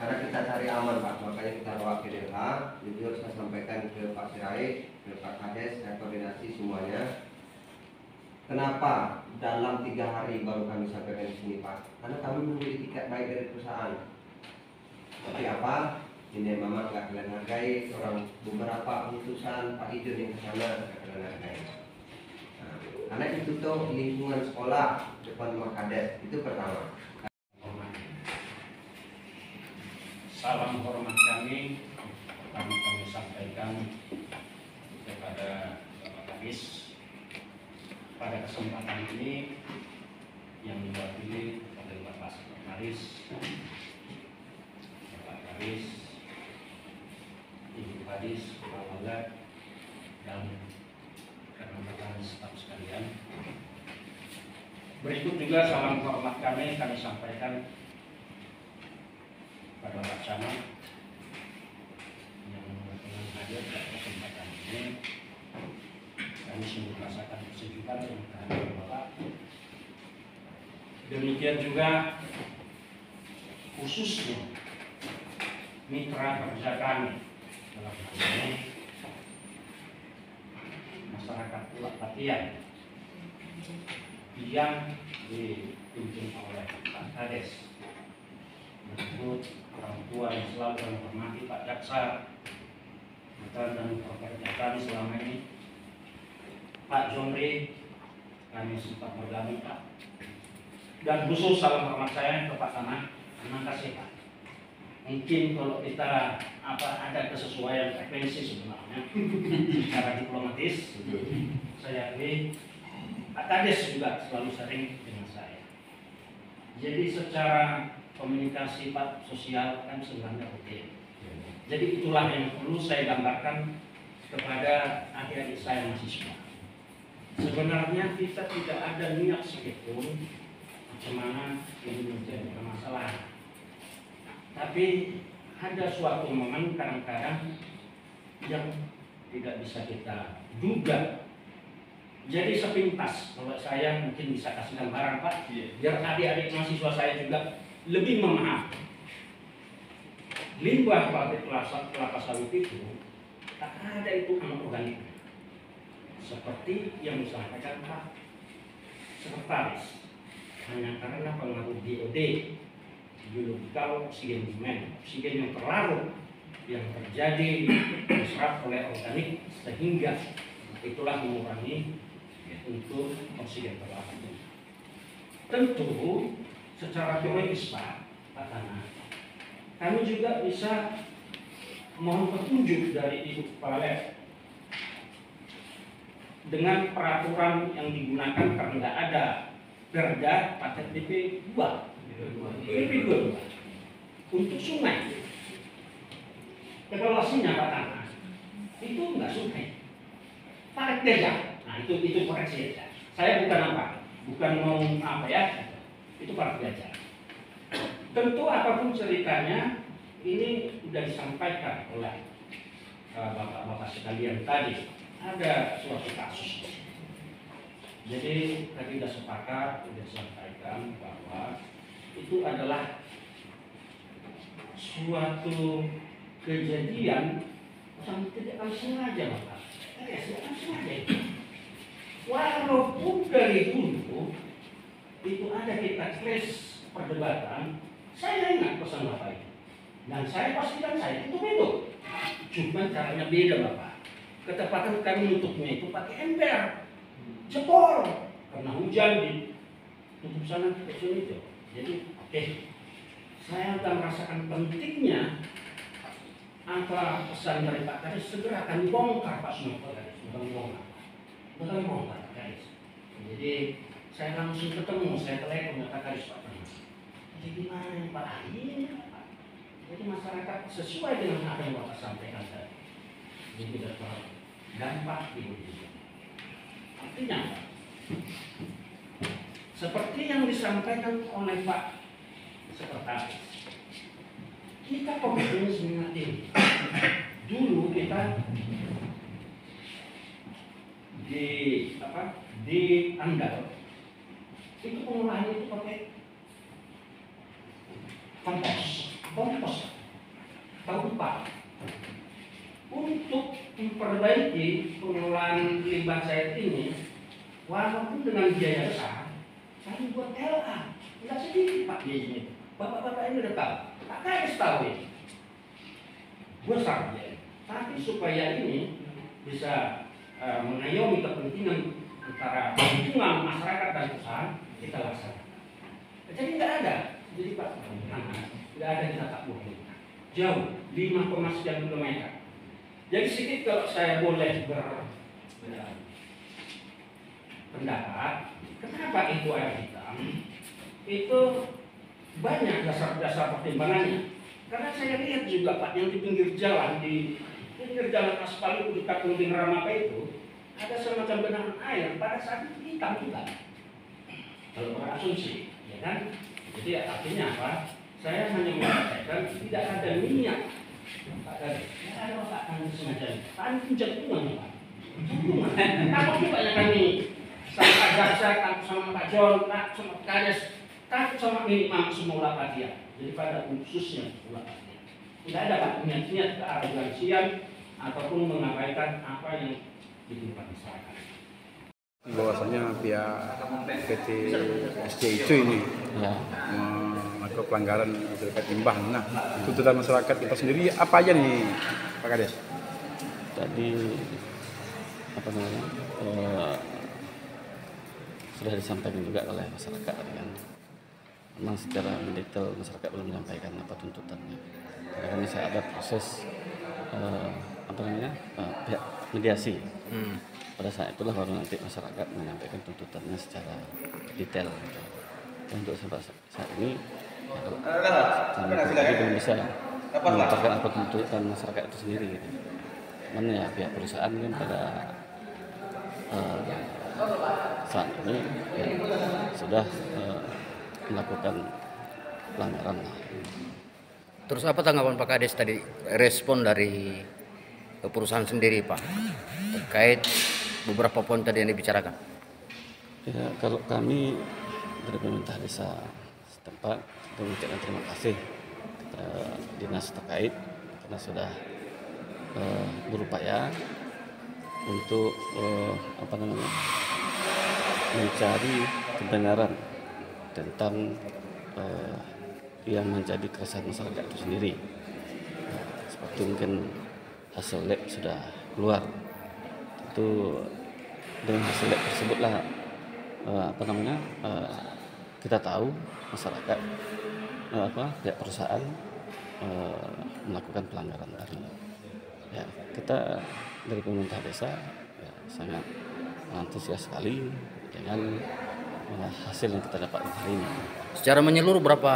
Karena kita cari aman Pak, makanya kita bawa ke DLH. Jujur saya sampaikan ke Pak Sirait, ke Pak Kades, saya koordinasi semuanya. Kenapa dalam 3 hari baru kami sampaikan di sini Pak? Karena kami membeli tiket baik dari perusahaan. Tapi apa? Ini memang nggak kalian hargai. Orang beberapa keputusan Pak Idun yang kesana nggak kalian hargai. Nah, karena itu tuh lingkungan sekolah depan rumah Kades itu pertama. Salam hormat kami sampaikan kepada Bapak Kadis pada kesempatan ini yang diwakili oleh Bapak Sekretaris, Bapak Kadis, Ibu Kadis, Pak Wagat, dan rekan-rekan staf sekalian. Berikut juga salam hormat kami sampaikan pada Pak Camat yang berkenan hadir pada kesempatan ini. Kami sungguh merasakan kesejukan yang kehadiran Bapak. Demikian juga khususnya mitra kerja kami dalam hal ini masyarakat Pulau Patian yang dipimpin oleh Pak Kades, menurut orang tua yang selalu menghormati Pak Jaksa, dan pekerja kami selama ini, Pak Jomri, kami sempat bergabung Pak. Dan khusus salam hormat saya ke Pak Tanah, terima kasih Pak. Mungkin kalau kita ada kesesuaian frekuensi sebenarnya secara diplomatis, saya akui Pak Kades juga selalu sering dengan saya. Jadi secara komunikasi Pak sosial kan sebenarnya oke. Jadi itulah yang perlu saya gambarkan kepada adik-adik saya mahasiswa. Sebenarnya kita tidak ada niat sedikitpun bagaimana ini menjadi permasalahan. Tapi ada suatu momen kadang-kadang yang tidak bisa kita duga. Jadi sepintas, kalau saya mungkin bisa kasih gambaran Pak, biar adik-adik mahasiswa saya juga lebih memahami. Limbah pabrik kelapa sawit itu tak ada itu anorganik. Seperti yang disampaikan Pak Sekretaris, hanya karena pengaruh BOD, biological oxygen demand, oksigen yang terlarut yang terjadi diserap oleh organik sehingga itulah mengurangi untuk oksigen terlarut. Tentu secara teoris Pak Tanah, kami juga bisa mohon petunjuk dari Ibu Kepala Lab dengan peraturan yang digunakan karena tidak ada Perda paket PP 2 untuk sungai. Evaluasinya Pak Tanah itu enggak sungai, paket desa. Nah itu koreksi ya. Saya bukan mau itu paket desa. Tentu apapun ceritanya, ini sudah disampaikan oleh bapak-bapak sekalian tadi. Ada suatu kasus. Jadi tadi sudah sepakat, sudah disampaikan bahwa itu adalah suatu kejadian yang tidak akan sengaja Bapak. Tidak akan sengaja. Walaupun dari dulu itu ada kita crash perdebatan, saya ingat pesan Bapak itu. Dan saya pastikan saya itu betul. Cuma caranya beda Bapak. Ketepatan kami nutupnya itu pakai ember, jebol, karena hujan di tutup sana kecil itu. Jadi oke, saya sudah merasakan pentingnya apa pesan dari Pak Kadis segera akan dibongkar Pak Sunoto Kadis, bukan bongkar Pak Kadis. Jadi saya langsung ketemu, saya telepon Pak Kadis Pak Kadis. Jadi gimana Pak ini Pak? Jadi masyarakat sesuai dengan apa yang Bapak sampaikan tadi. Jadi tidak terlalu dampak di Indonesia. Artinya apa? Seperti yang disampaikan oleh Pak Sekretaris, kita komitmen semangat ini. Dulu kita di Andal itu pengolahan itu pakai kompos. tempat untuk memperbaiki pengelolaan limbah saya ini, walaupun dengan biaya besar, saya buat LA. Tidak sedikit Pak biayanya. Bapak-bapak ini udah tahu, Pak Kades tahu ini. Besar biaya. Tapi supaya ini bisa mengayomi kepentingan antara kepentingan masyarakat dan perusahaan, kita laksanakan. Jadi nggak ada, jadi Pak, nggak ada kita tak boleh. Jauh, 5,sekian kilometer. Jadi sedikit kalau saya boleh berpendapat, kenapa itu air hitam? Itu banyak dasar-dasar pertimbangannya. Karena saya lihat juga Pak, yang di pinggir jalan aspal itu dekat dengan Ramapa itu, ada semacam genangan air pada saat itu hitam juga. Kalau berasumsi, ya kan? Jadi artinya apa? Saya hanya mengatakan tidak ada minyak. Tidak ada apa-apa semacam itu. Tadi jantungan Pak. Takut juga ya kami sama Pak Jaksa, takut sama Pak John, takut sama Pak Kades, takut sama minimal semua Pak dia. Jadi pada khususnya semua Pak dia. Tidak ada Pak niat-niat kearogansian ataupun mengabaikan apa yang ditimpa masyarakat. Bahwasanya pihak PT SCIC ini Ya. melakukan pelanggaran terkait limbah. Nah, tuntutan masyarakat kita sendiri apa aja nih, Pak Kades? Tadi apa namanya sudah disampaikan juga oleh masyarakat kan. Memang secara mendetail masyarakat belum menyampaikan apa tuntutannya. Karena masih ada proses pihak mediasi. Pada saat itulah baru nanti masyarakat menyampaikan tuntutannya secara detail. Untuk sampai saat ini kami belum bisa mengungkapkan apa tuntutan masyarakat itu sendiri. Gitu. Mana ya pihak perusahaan kan pada saat ini ya, sudah melakukan pelanggaran. Terus apa tanggapan Pak Kades tadi, respon dari perusahaan sendiri Pak terkait beberapa poin tadi yang dibicarakan? Ya, kalau kami dari pemerintah desa setempat mengucapkan terima kasih kepada dinas terkait karena sudah berupaya untuk mencari kebenaran tentang yang menjadi keresahan masyarakat itu sendiri. Seperti mungkin hasil lab sudah keluar, tentu dengan hasil lab tersebutlah kita tahu masyarakat pihak perusahaan melakukan pelanggaran tadi. Ya, kita dari pemerintah desa ya, sangat antusias sekali dengan hasil yang kita dapat hari ini. Secara menyeluruh berapa